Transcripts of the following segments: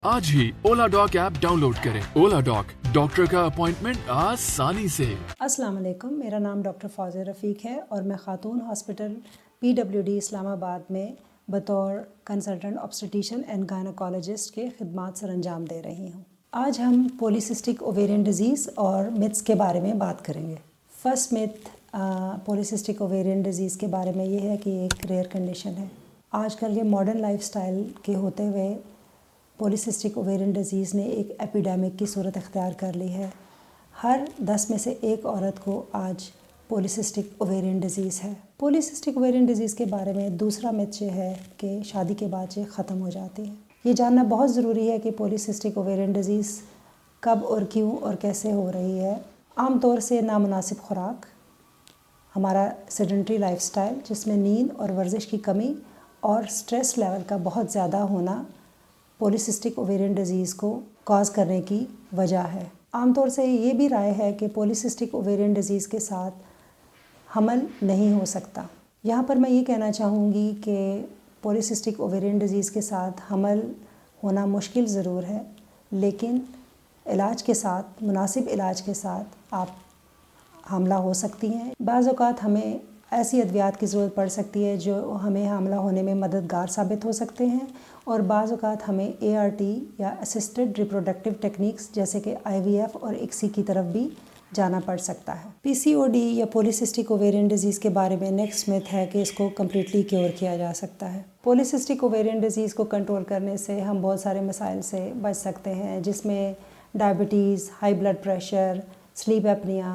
आज ही ओला dock app download करें। ओला dock, doctor का अपॉइंटमेंट आसानी से। अस्सलाम वालेकुम, मेरा नाम डॉक्टर फौजिया रफ़ीक है और मैं खातून हॉस्पिटल PWD इस्लामाबाद में बतौर कंसल्टेंट ऑब्स्टेट्रिशियन एंड गायनोकोलॉजिस्ट के खिदमात सर अंजाम दे रही हूँ। आज हम पॉलीसिस्टिक ओवेरियन डिज़ीज़ और मिथ्स के बारे में बात करेंगे। First myth polycystic ovarian disease के बारे में ये है कि एक रेयर कंडीशन है। आजकल के मॉडर्न लाइफस्टाइल के होते हुए पॉलीसिस्टिक ओवेरियन डिज़ीज़ ने एक एपिडेमिक की सूरत इख्तियार कर ली है। हर 10 में से एक औरत को आज पॉलीसिस्टिक ओवेरियन डिज़ीज़ है। पॉलीसिस्टिक ओवेरियन डिज़ीज़ के बारे में दूसरा मिथ ये है कि शादी के बाद ये ख़त्म हो जाती है। ये जानना बहुत ज़रूरी है कि पॉलीसिस्टिक ओवेरियन डिज़ीज़ कब और क्यों और कैसे हो रही है। आमतौर से नामुनासिब खुराक, हमारा सेडेंटरी लाइफस्टाइल जिसमें नींद और वर्जिश की कमी और स्ट्रेस लेवल का बहुत ज़्यादा होना पॉलीसिस्टिक ओवेरियन डिज़ीज़ को कॉज़ करने की वजह है। आमतौर से ये भी राय है कि पॉलीसिस्टिक ओवेरियन डिज़ीज़ के साथ हमल नहीं हो सकता। यहाँ पर मैं ये कहना चाहूँगी कि पॉलीसिस्टिक ओवेरियन डिज़ीज़ के साथ हमल होना मुश्किल ज़रूर है, लेकिन इलाज के साथ, मुनासिब इलाज के साथ आप हामला हो सकती हैं। बाज़ औक़ात हमें ऐसी अद्वियात की ज़रूरत पड़ सकती है जो हमें हामला होने में मददगार साबित हो सकते हैं, और बाज़ औक़ात हमें ART या असिस्टेड रिप्रोडक्टिव टेक्निक्स जैसे कि IVF और ICSI की तरफ भी जाना पड़ सकता है। PCOD या पॉलीसिस्टिक ओवेरियन डिज़ीज़ के बारे में नेक्स्ट मिथ है कि इसको कम्प्लीटली क्योर किया जा सकता है। पॉलीसिस्टिक ओवेरियन डिज़ीज़ को कंट्रोल करने से हम बहुत सारे मसाइल से बच सकते हैं, जिसमें diabetes, high blood pressure, sleep apnoea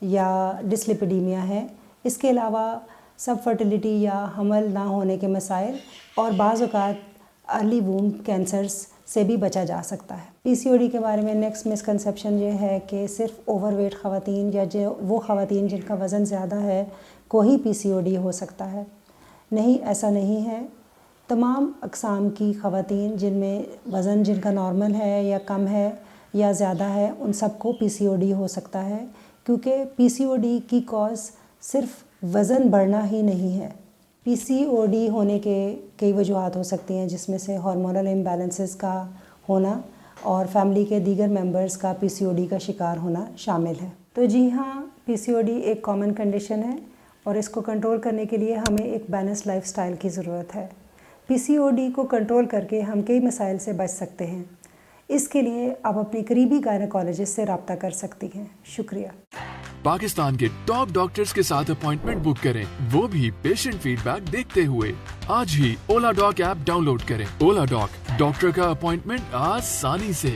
या डिस्लिपिडीमिया है। इसके अलावा सब फर्टिलिटी या हमल ना होने के मसाइल और बाज़ औक़ात अर्ली वूम्ब कैंसर्स से भी बचा जा सकता है। PCOD के बारे में नेक्स्ट मिसकंसेप्शन ये है कि सिर्फ ओवरवेट ख़वातीन या जो वो ख़वातीन जिनका वज़न ज़्यादा है को ही PCOD हो सकता है। नहीं, ऐसा नहीं है। तमाम अक़साम की ख़वातीन जिनमें वज़न जिनका नॉर्मल है या कम है या ज़्यादा है, उन सबको PCOD हो सकता है, क्योंकि PCOD की कॉज सिर्फ वज़न बढ़ना ही नहीं है। PCOD होने के कई वजूहात हो सकती हैं, जिसमें से हार्मोनल इम्बैलेंसेस का होना और फैमिली के दीगर मेंबर्स का PCOD का शिकार होना शामिल है। तो जी हाँ, PCOD एक कॉमन कंडीशन है और इसको कंट्रोल करने के लिए हमें एक बैलेंस लाइफस्टाइल की ज़रूरत है। PCOD को कंट्रोल करके हम कई मसाइल से बच सकते हैं। इसके लिए आप अपनी करीबी गायनोकोलॉजिस्ट से रब्ता कर सकती हैं। शुक्रिया। पाकिस्तान के टॉप डॉक्टर्स के साथ अपॉइंटमेंट बुक करें, वो भी पेशेंट फीडबैक देखते हुए। आज ही ओला डॉक ऐप डाउनलोड करें। ओला डॉक, डॉक्टर का अपॉइंटमेंट आसानी से।